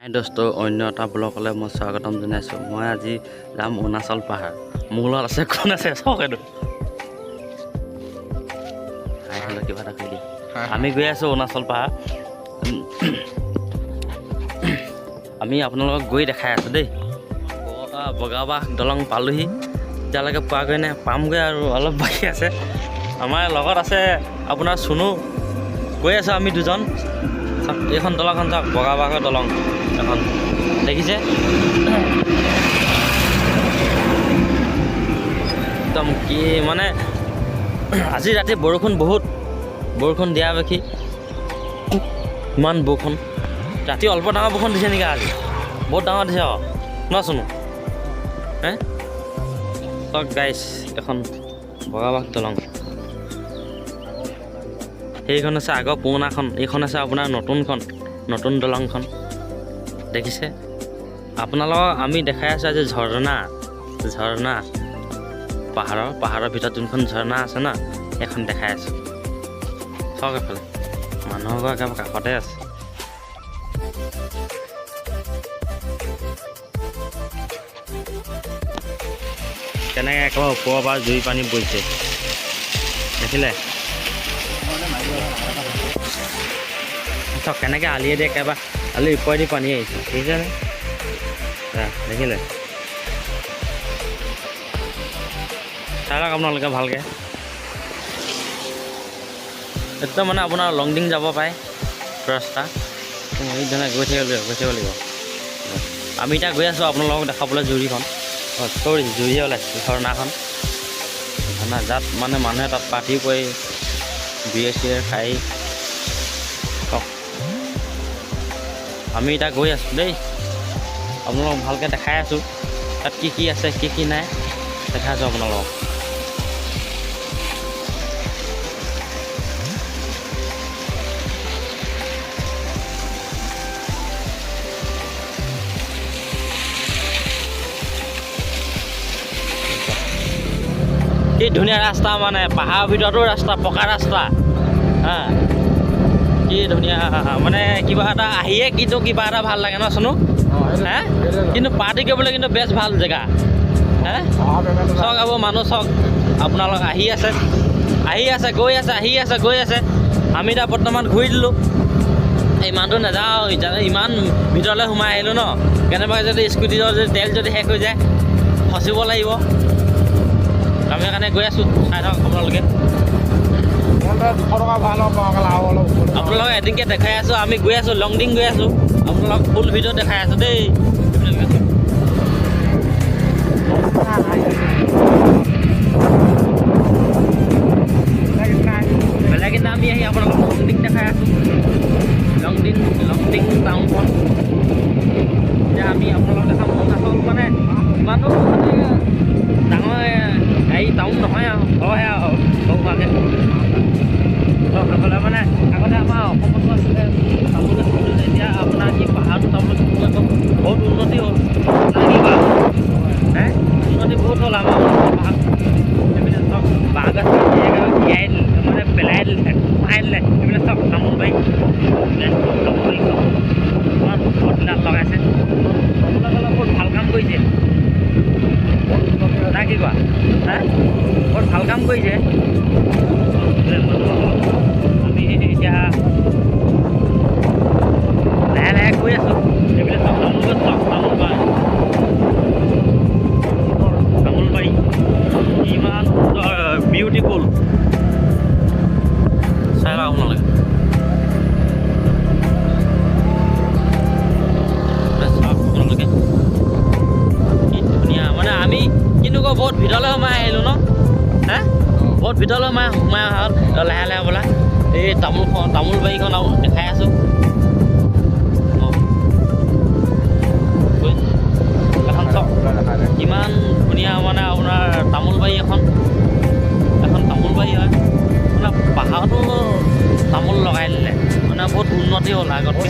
হাই দোস্ত, অন্য এটা ব্লগলৈ মই স্বাগতম জনাইছোঁ। মই আজি যাম অৰুণাচল পাহাৰ। মোৰ লগত আছে কোন আছে চাওক এইটো। হাই হেল্ল' কিবা এটা কৈ দিম। আমি গৈ আছোঁ অৰুণাচল পাহাৰ। আমি আপোনালোকক গৈ দেখাই আছোঁ দেই। বগাবাহ দলং পালোহি, এতিয়ালৈকে পোৱাগৈ নাই, পামগৈ আৰু অলপ বাকী আছে। আমাৰ লগত আছে আপোনাৰ চুনু। গৈ আছোঁ আমি দুজন। এইখন দলংখন চাওক, বগাবাহৰ দলং এখন দেখিছে। একদম কি মানে আজি ৰাতি বৰষুণ দিয়া দেখি ইমান বৰষুণ। ৰাতি অলপ ডাঙৰ বৰষুণ দিছে নেকি? আজি বহুত ডাঙৰ দিছে আকৌ ন চুনু? হে চাওক গাইছ, এখন বগাবাহ দলং। সেইখন আছে আগৰ পুৰণাখন, এইখন আছে আপোনাৰ নতুন দলংখন দেখিছে। আপোনালোকক আমি দেখাই আছোঁ আজি ঝৰ্ণা পাহাৰৰ ভিতৰত যোনখন ঝৰ্ণা আছে ন, সেইখন দেখাই আছোঁ। চাওক এফালে মানুহৰ ঘৰ একেবাৰে কাষতে আছে। কেনেকৈ একেবাৰে ওপৰৰ পৰা জুই পানী পৰিছে দেখিলে। চাওক কেনেকৈ আলিয়ে দিয়ে, একেবাৰে আলি ওপৰেদি পানী আহিছে দেখিছেনে? দেখিলে চাই লওক আপোনালোকে ভালকৈ। একদম মানে আপোনাৰ লংডিং যাব পাৰে ৰাস্তা। এইধৰণে গৈ থাকিব লাগিব। আমি এতিয়া গৈ আছোঁ আপোনালোকক দেখাবলৈ জুৰিখন। জুৰিয়ে ওলাইছে ঝৰ্ণাখন। যাত মানে মানুহে তাত পাৰ্টি কৰি বিয়ে চিয়ে খাই। আমি এতিয়া গৈ আছোঁ দেই, আপোনালোকক ভালকৈ দেখাই আছোঁ তাত কি আছে কি নাই দেখাই আছোঁ আপোনালোকক। কি ধুনীয়া ৰাস্তা, মানে পাহাৰৰ ভিতৰতো ৰাস্তা, পকা ৰাস্তা। কি ধুনীয়া, মানে কিবা এটা আহিয়ে কিন্তু কিবা এটা ভাল লাগে ন চুনু? হে কিন্তু পাৰ্টি কৰিবলৈ কিন্তু বেষ্ট ভাল জেগা। হে চাওক আকৌ মানুহ চাওক, আপোনালোক আহি আছে গৈ আছে। আমি এতিয়া বৰ্তমান ঘূৰি দিলোঁ। ইমানটো নাযাওঁ, ইমান ভিতৰলৈ সোমাই আহিলোঁ ন। কেনেবাকৈ যদি স্কুটিৰ যদি তেল যদি শেষ হৈ যায়, ফচিব লাগিব। আমি সেইকাৰণে গৈ আছোঁ, চাই থাকক আপোনালোকে। আপোনালোকক এদিনকৈ দেখাই আছোঁ, আমি গৈ আছোঁ লংডিং গৈ আছোঁ। আপোনালোকক ফুল ভিডিঅ' দেখাই আছোঁ দেই। বেলেগ এটা আমি আহি আপোনালোকক লংডিং দেখাই আছোঁ। লংডিং টাউনখন। এতিয়া আমি আপোনালোকক দেখাম অৰুণাচল, মানে ইমানো মানে ডাঙৰ হেৰি টাউন নহয় আৰু, হয় আৰু সৰুভাগে। সেইফালে মানে আগতে আমাৰ অসমতো আছিলে তামোল, এতিয়া আপোনাৰ কি পাহাৰটো তামোল বহুত উন্নতি হ'ল। কিবা উন্নতি বহুত হ'ল আমাৰ পাহাৰ। এইবিলাক চব বাঁহগছ জীয়াই দিলে, মানে পেলাই দিলে, কমাই দিলে। এইবিলাক চব তামোল বাৰী ঘৰবিলাক লগাইছে। বহুত ভাল কাম কৰিছে না, কি কোৱা? বহুত ভাল কাম কৰিছে। আমি এতিয়া লাহে গৈ আছোঁ। এইবিলাক চব তামোল গছ, চব তামোল বাৰী ইমান সুন্দৰ, বিউটিফুল। চাই লওক আপোনালোকে। কি ধুনীয়া, মানে আমি কিন্তু বহুত ভিতৰলৈ সোমাই আহিলোঁ ন। বহুত ভিতৰলৈ সোমাই অহা হ'ল। লাহে বোলা এই তামোল বাৰীখন আৰু দেখাই আছোঁ। এখন চক কিমান ধুনীয়া, মানে আপোনাৰ তামোল বাৰী এখন তামোল বাৰী হয়। মানে পাহাৰতো তামোল লগাই দিলে, মানে বহুত উন্নতি হ'ল আগতকৈ।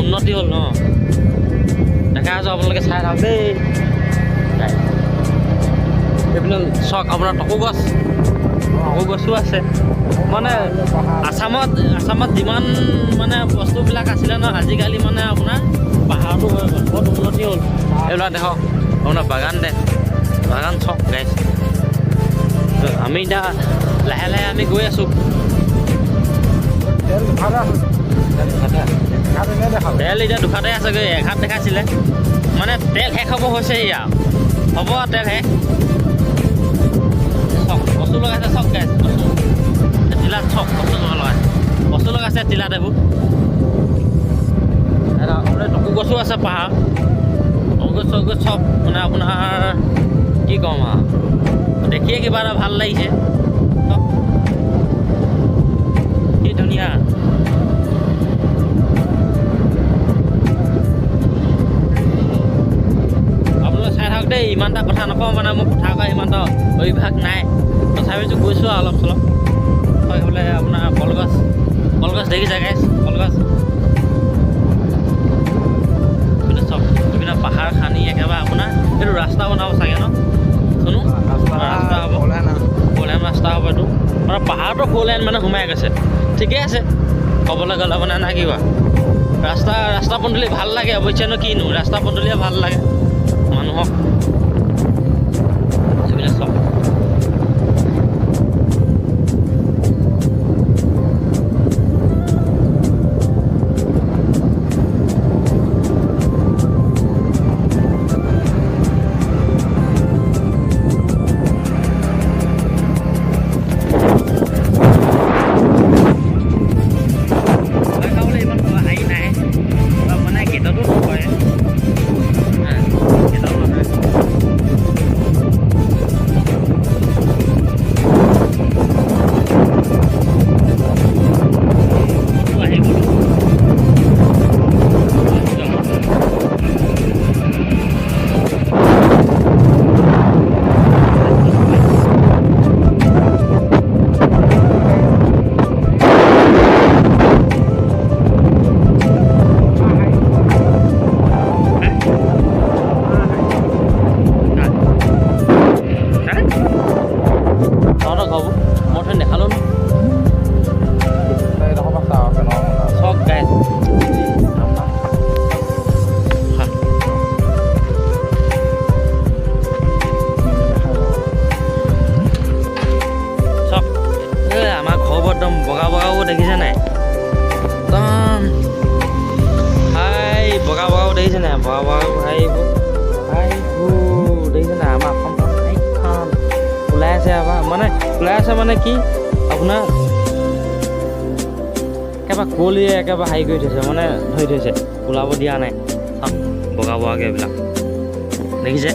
উন্নতি হ'ল ন, দেখাই আছোঁ আপোনালোকে চাই থাকক দেই। এইপিনে চাওক আপোনাৰ টকৌ গছ, টকৌ গছো আছে মানে আসামত যিমান মানে বস্তুবিলাক আছিলে ন আজিকালি মানে আপোনাৰ পাহাৰটো হৈ গ'ল বহুত উন্নতি হ'ল এইবিলাক দেখক আপোনাৰ বাগান চক গাইছ আমি এতিয়া লাহে লাহে আমি গৈ আছোঁ তেল এতিয়া দুখাতে আছেগৈ এঘাট দেখাইছিলে মানে তেল শেষ হ'ব হৈছে এয়া হ'ব তেল শেষ চক কচু লগাইছে চক গাইছ কচু তিলাত চক কচু লগাইছে কচু লগাইছে তিলাত এইবোৰ আপোনাৰ টকৌ গছো আছে পাহাৰ টকৌ গছ চব মানে আপোনাৰ কি ক'ম আৰু দেখিয়ে কিবা এটা ভাল লাগিছে চব কি ধুনীয়া আপোনালোকে চাই থাকক দেই ইমান এটা কথা নকওঁ মানে মোৰ কথা কোৱা ইমান এটা অভ্যাস নাই তথাপিতো গৈছোঁ আৰু অলপ চলপ হয় বোলে আপোনাৰ কলগছ দেখিছে গাইছ কলগছ চব বিভিন্ন পাহাৰ খানি একেবাৰে আপোনাৰ এইটো ৰাস্তা বনাব চাগে ন শুনো ৰাস্তা হ'ব ফ'ৰলেন ৰাস্তা হ'ব এইটো মানে পাহাৰটো ফ'ৰলেন মানে সোমাই গৈছে ঠিকে আছে ক'বলৈ গ'লে মানে নাই কিবা ৰাস্তা পদূলি ভাল লাগে অৱশ্যেনো কিনো ৰাস্তা পদূলিয়ে ভাল লাগে মানুহক এইবিলাক চব দেখিছে নাই একদম হাই বগা দেখিছে নাই বগা হাইবোৰ দেখিছে নাই আমাৰ অসমখন হাইখন ওলাই আছে মানে কি আপোনাৰ একেবাৰে কুঁৱলীয়ে একেবাৰে হাই কৰি থৈছে মানে ধৰি থৈছে ওলাব দিয়া নাই চাওক বগাকৈ এইবিলাক দেখিছে